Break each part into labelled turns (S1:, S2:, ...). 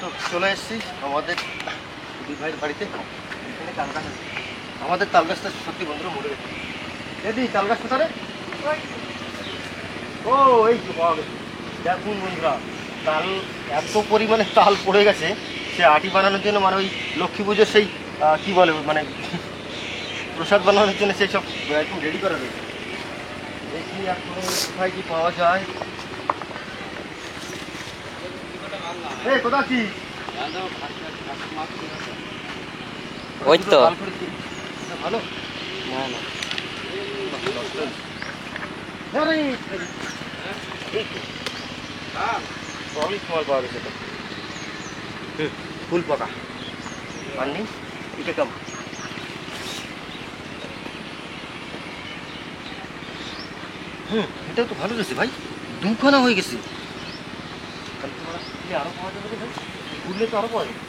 S1: তো চলে এসেছি আমাদের দুই ভাইয়ের বাড়িতে। এখানে তাল গাছ আছে, আমাদের তাল গাছটা সত্যি বন্ধুরা মরে গেছে। দিদি তাল গাছ কোথায়? ও এই তো পাওয়া গেছে। দেখুন বন্ধুরা, তাল এত পরিমাণে তাল পড়ে গেছে, সে আটি বানানোর জন্য মানে ওই লক্ষ্মী পুজোর সেই কি বলে মানে প্রসাদ বানানোর জন্য সেই সব একদম রেডি করা রয়েছে। দেখি এখন কোথায় কি পাওয়া যায়। এই কোথা আছিস?
S2: ওই তো
S1: ভালো
S2: না না
S1: ফুল পাকা পাননি এটা কেমন? এটাও তো ভালো গেছে ভাই, দুখানা হয়ে গেছে। আরো পাওয়া যাবে ভাই, ঘুরলে তো আরো পাওয়া যাবে।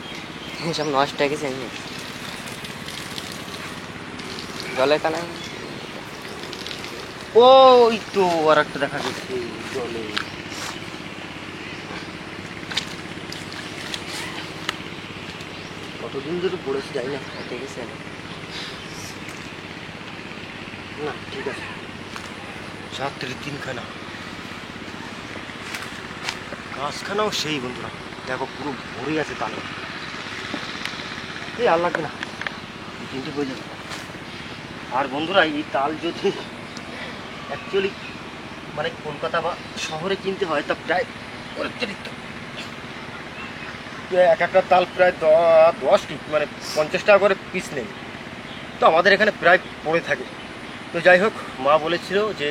S2: সব নষ্ট হয়ে গেছে এমনি জলের কানায়।
S1: ওই তো আর একটা দেখা যাচ্ছে জলে। কতদিন ধরে পড়েছে যাই না,
S2: ঠিক আছে
S1: না ঠিক আছে। 4-3খানা গাছখানাও সেই বন্ধুরা, দেখো পুরো ভরে আছে তালে। এই আর লাগবে না, এই তিনটে হয়ে যাবে। আর বন্ধুরা এই তাল যদি অ্যাকচুয়ালি মানে কলকাতা বা শহরে কিনতে হয় তা প্রায় অতিরিক্ত এক একটা তাল প্রায় 10 কি মানে 50 টাকা করে পিস নেই। তো আমাদের এখানে প্রায় পড়ে থাকে। তো যাই হোক, মা বলেছিল যে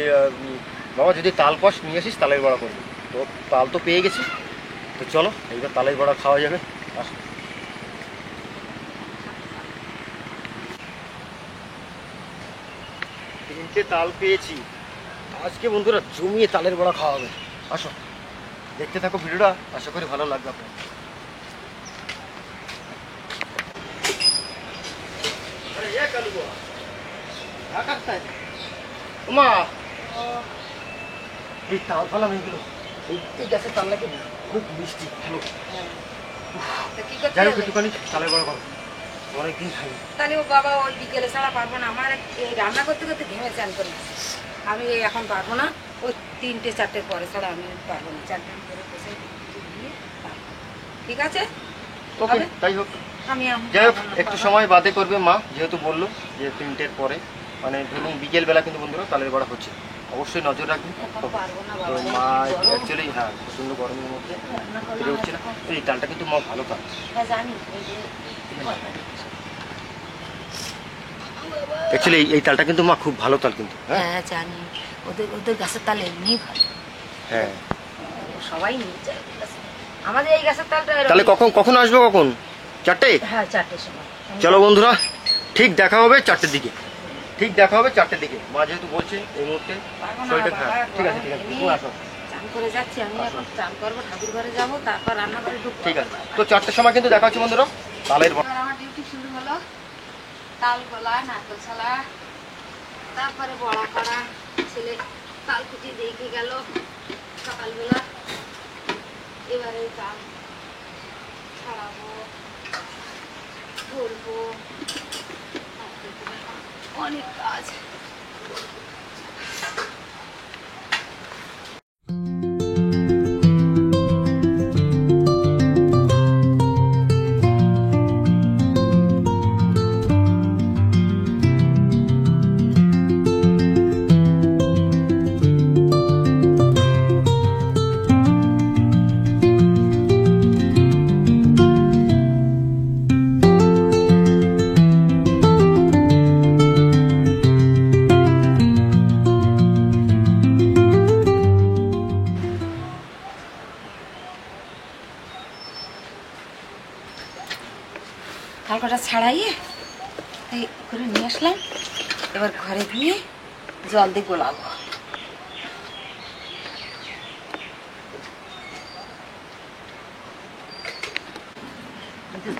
S1: বাবা যদি তাল পাস নিয়ে আসিস তালের বড়া করবি। তো তাল তো পেয়ে গেছি, তো চলো এইবার তালের বড়া খাওয়া যাবে। আসো। তিনটে তাল পেয়েছি আজকে বন্ধুরা, জমিয়ে তালের বড়া খাওয়া হবে। আসো দেখতে থাকো ভিডিওটা, আশা করি ভালো লাগবে আপনার। মা এই তাল ফালাম এগুলো, এই গাছের তাল লাগে খুব মিষ্টি ভালো। যাই হোক একটুখানি তালের বড়া খাবো, অনেকদিন খাই।
S3: তাহলে ও বাবা ওই বিকেলে ছাড়া পারবো না, আমার এই রান্না করতে করতে ঘেমে চান করে আমি এখন পারবো না। ওই 3-4টের পরে ছাড়া আমি পারবো না। 4 করে বসে ঠিক আছে
S1: ওকে তাই হোক।
S3: আমি
S1: যাই হোক একটু সময় বাদে করবে মা, যেহেতু বললো যে 3টের পরে মানে ধরুন বিকেলবেলা কিন্তু বন্ধুরা তালের বড়া হচ্ছে, অবশ্যই নজর রাখবেন। তো মা অ্যাকচুয়ালি হ্যাঁ প্রচণ্ড গরমের মধ্যে ফিরে উঠছে না। এই তালটা কিন্তু মা ভালো তাল অ্যাকচুয়ালি, এই তালটা কিন্তু মা খুব ভালো তাল কিন্তু।
S3: হ্যাঁ জানি, ওদের ওদের গাছের তাল এমনি ভালো।
S1: হ্যাঁ
S3: সবাই নিয়ে যায় আমাদের এই গাছের তালটা।
S1: তাহলে কখন আসবে? কখন? 4টে?
S3: হ্যাঁ 4টের সময়।
S1: চলো বন্ধুরা, ঠিক দেখা হবে 4টের দিকে, ঠিক দেখা হবে 4টের দিকে। মা যেহেতু বলছে এই মুহূর্তে শরীরটা খারাপ। ঠিক আছে ঠিক আছে, তুমি আসো।
S3: চান করে যাচ্ছি আমি, এখন চান করবো, ঠাকুর ঘরে যাবো, তারপর রান্না করে ঢুকবো।
S1: ঠিক আছে, তো 4টের সময় কিন্তু দেখা হচ্ছে বন্ধুরা তালের বড়া।
S3: আমার ডিউটি শুরু হলো, তাল গোলা, নারকেল ছালা, তারপরে বড়া করা। ছেলে তাল কুটি দেখে গেল সকালবেলা, এবারে তাল ছাড়াবো, ধরবো, অনেক কাজ। তালকটা ছাড়াইয়ে এই করে নিয়ে আসলাম, এবার ঘরে গিয়ে জল দিয়ে গোলাবো।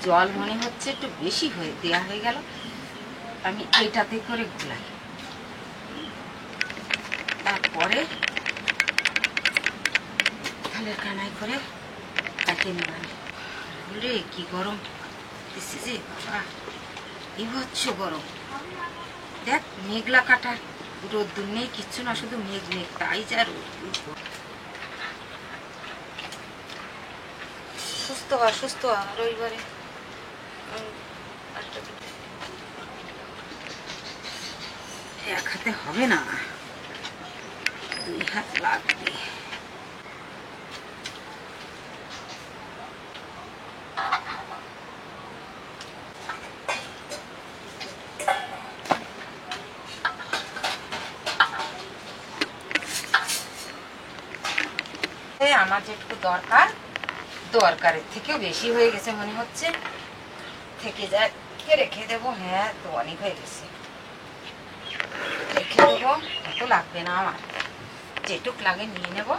S3: জল মনে হচ্ছে একটু বেশি হয়ে দেওয়া হয়ে গেল, আমি এইটাতে করে গোলাই। তারপরে থালের কানায় করে তাকে নেব। রে কি গরম দিচ্ছে যে বাবা, বিভৎস গরম। দেখ মেঘলা কাটা, রোদ্দুর নেই কিচ্ছু না, শুধু মেঘ মেঘ, তাই যা রোদ্দুর। সুস্থ হ সুস্থ হ, রবিবারে এক হাতে হবে না, 2 হাত লাগবে। আমার যেটুকু দরকার, দরকারের থেকেও বেশি হয়ে গেছে মনে হচ্ছে, থেকে যায় রেখে দেবো। হ্যাঁ তো অনেক হয়ে গেছে, রেখে দেবো, এত লাগবে না আমার, যেটুক লাগে নিয়ে নেব,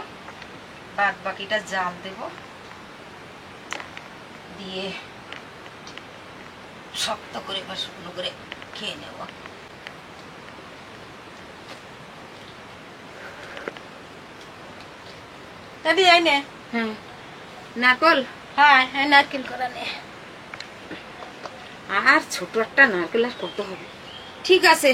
S3: বাদ বাকিটা জাল দেব, দিয়ে শক্ত করে বা শুকনো করে খেয়ে নেব।
S4: দাদি আই নে।
S3: হুম, নারকল,
S4: হ্যাঁ হ্যাঁ নারকেল করা নে।
S3: আর ছোট একটা নারকেল আর কত হবে? ঠিক আছে,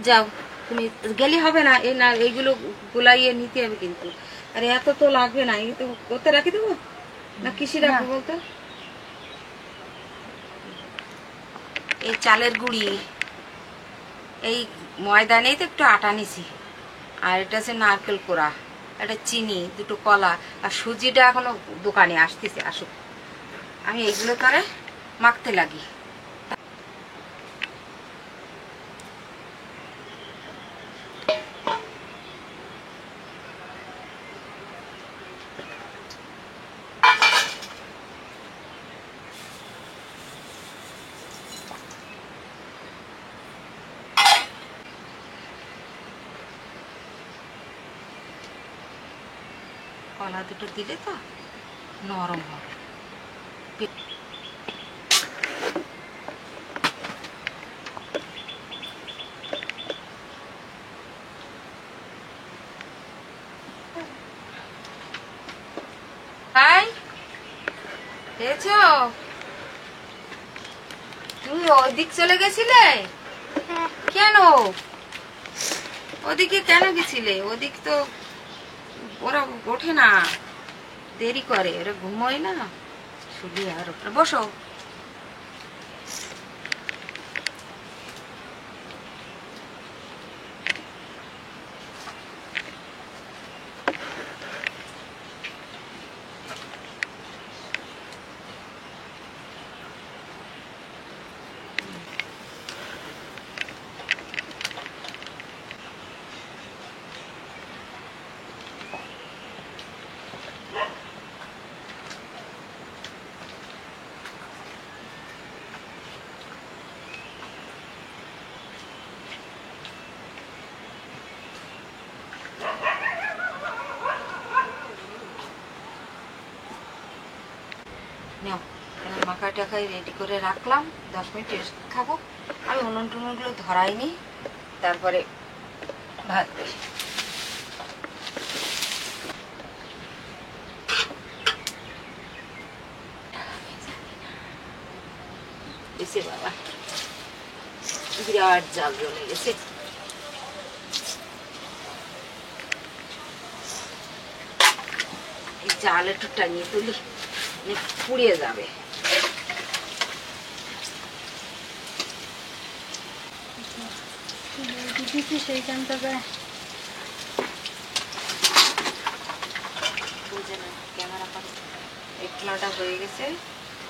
S3: যাও তুমি, গেলে হবে না, এই না এইগুলো গোলাইয়ে নিতে হবে কিন্তু। আর এত তো লাগবে না, এই তো করতে রাখি দেবো না, কিসে রাখবো বলতো? এই চালের গুঁড়ি, এই ময়দা নেই তো একটু আটা নিছি, আর এটা হচ্ছে নারকেল কোড়া, একটা চিনি, 2টো কলা, আর সুজিটা এখনো দোকানে আসতেছে, আসুক, আমি এইগুলো করে মাখতে লাগি। কলা 2টো দিলে তো নরম হবে। হাই, পেয়েছো? তুমি ওদিক চলে গেছিলে কেন? ওদিকে কেন গেছিলে? ওদিক তো ওরা ওঠে না, দেরি করে, ওরা ঘুমোয় না, শুধু আর ওপরে বসো। নাও, মাখা টাকাই রেডি করে রাখলাম, 10 মিনিট রেস্ট খাবো। আমি উনুন টুনুনগুলো ধরাইনি, তারপরে ভাত বসি। দিছে বাবা, বিরাট জাল জ্বলে গেছে। এই জাল একটু টাঙিয়ে তুলি, পুড়িয়ে যাবে।
S4: দিদি সেইখানটাতে
S3: বুঝে না ক্যামেরা করে, একটুটা হয়ে গেছে,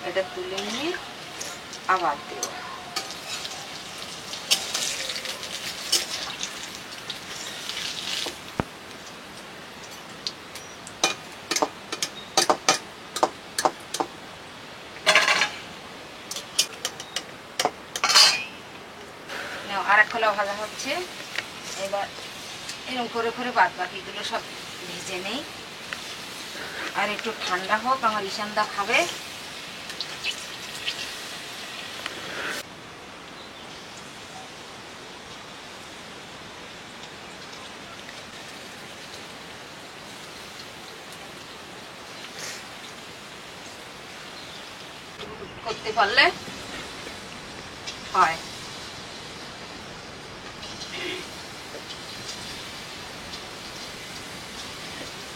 S3: এটা তুলে নিয়ে আবার দেবো। আর এক খোলা ভাজা হচ্ছে, এবার এরকম করে করে বাদ বাকিগুলো সব ভেজে নেই, আর একটু ঠান্ডা হোক, আমার ঈশানদা খাবে। করতে পারলে হয়।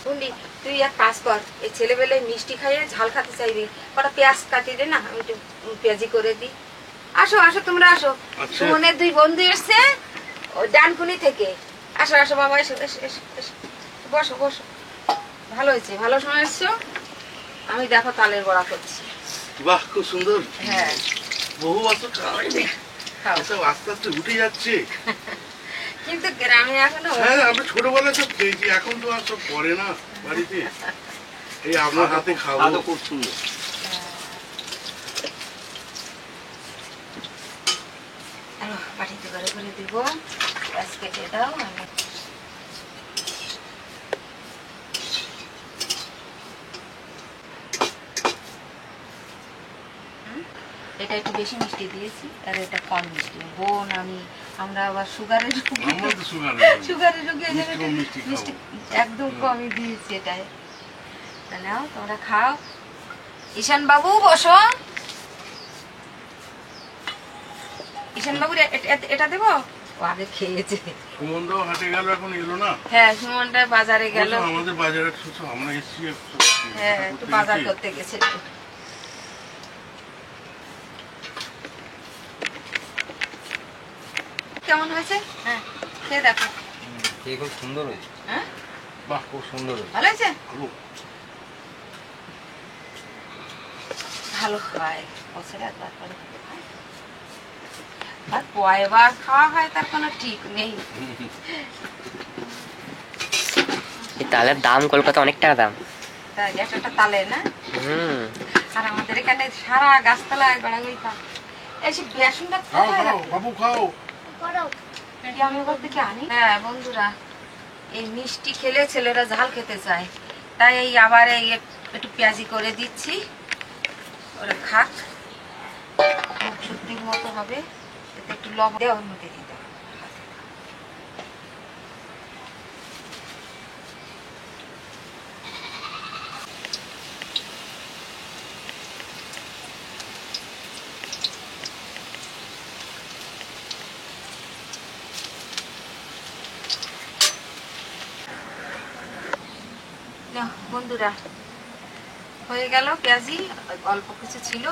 S3: বুঝলি, তুই এক কাজ কর, এই ছেলেবেলে মিষ্টি খাইয়ে ঝাল খেতে চাইবি, কটা পেঁয়াজ কাটিয়ে দে না, আমি একটু পেঁয়াজি করে দিই। আসো আসো, তোমরা আসো। সুমনের দুই বন্ধু এসছে ও ডানকুনি থেকে। আসো আসো বাবা, এসো এসো এসো এসো, বসো বসো। ভালো হয়েছে, ভালো সময় এসছো। আমি দেখো তালের বড়া করছি।
S5: বাহ, খুব সুন্দর।
S3: হ্যাঁ,
S5: বহু বছর খাওয়াইনি,
S3: খাও।
S5: এসব আস্তে আস্তে উঠে যাচ্ছে।
S3: কিন্তু গ্রামে এখনো
S5: হ্যাঁ, আমরা ছোটবেলায় সব খেয়েছি, এখন তো আর সব করে না বাড়িতে। এই আপনার হাতে খাবো।
S1: খুব সুন্দর।
S3: বাটিতে করে করে দিব, পেঁয়াজ কেটে দাও। আমি এটা একটু বেশি মিষ্টি দিয়েছি, আর এটা কম মিষ্টি। বোন আমরা আবার সুগারের
S5: আমরা তো সুগার
S3: সুগারের রোগী, এই জন্য
S5: মিষ্টি
S3: একটু
S5: খাবো।
S3: মিষ্টি একদম কমই দিয়েছি এটাই। তা নাও, তোমরা খাও। ঈশান বাবু বসো। ঈশান বাবুর এটা দেবো, ও আগে খেয়েছে।
S5: সুমনদাও হাটে গেল, এখন এলো না।
S3: হ্যাঁ, সুমনটা বাজারে গেল।
S5: বলছো, আমাদের বাজারে আমরা এসেছি
S3: হ্যাঁ, একটু বাজার করতে গেছে একটু। কেমন হয়েছে? হ্যাঁ, খেয়ে দেখো।
S1: খুব সুন্দর হয়েছে।
S3: হ্যাঁ,
S1: বাহ, খুব সুন্দর হয়েছে।
S3: ভালো হয়েছে?
S5: ভালো।
S3: ভালো হয়, বছরে একবার করে খায়। আর কয়বার খাওয়া হয় তার কোনো ঠিক নেই।
S2: এই তালের দাম কলকাতা অনেক টাকা দাম।
S3: তাই একটা তালে না?
S2: হুম।
S3: আর আমাদের এখানে সারা গাছতলায় বেড়াগই তা। এই সে বেসনটা
S5: খাও
S3: কোথায়
S5: খাও
S3: রাখি?
S5: বাবু, খাও।
S3: কি আমি ওখান থেকে আনি? হ্যাঁ বন্ধুরা, এই মিষ্টি খেলে ছেলেরা ঝাল খেতে চায়, তাই এই আবার এই একটু পেঁয়াজি করে দিচ্ছি, ওরা খাক, সত্যির মতো হবে। এতে একটু লবণ দেওয়ার মধ্যে দিতে হবে। নাও বন্ধুরা, হয়ে গেল পেঁয়াজি, অল্প কিছু ছিল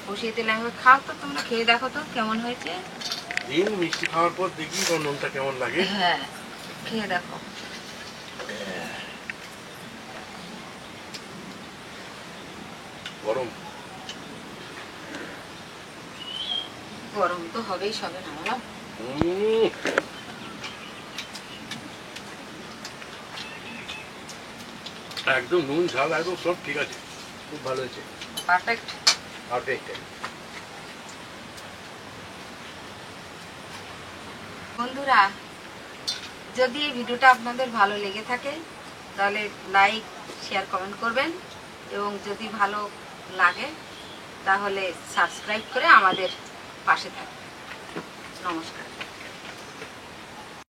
S3: বসিয়ে দিলাম। এবার খাও তো, তোমরা খেয়ে দেখো তো কেমন হয়েছে।
S5: দিন মিষ্টি খাওয়ার পর দেখি নুনটা কেমন লাগে।
S3: হ্যাঁ, খেয়ে দেখো।
S5: গরম।
S3: গরম তো হবেই, সবে নামালাম।
S5: উম, একদম নুন ঝাল একদম সব ঠিক আছে, খুব ভালো হয়েছে।
S3: পারফেক্ট।
S5: পারফেক্ট।
S3: বন্ধুরা, যদি এই ভিডিওটা আপনাদের ভালো লেগে থাকে তাহলে লাইক, শেয়ার, কমেন্ট করবেন, এবং যদি ভালো লাগে তাহলে সাবস্ক্রাইব করে আমাদের পাশে থাকবেন। নমস্কার।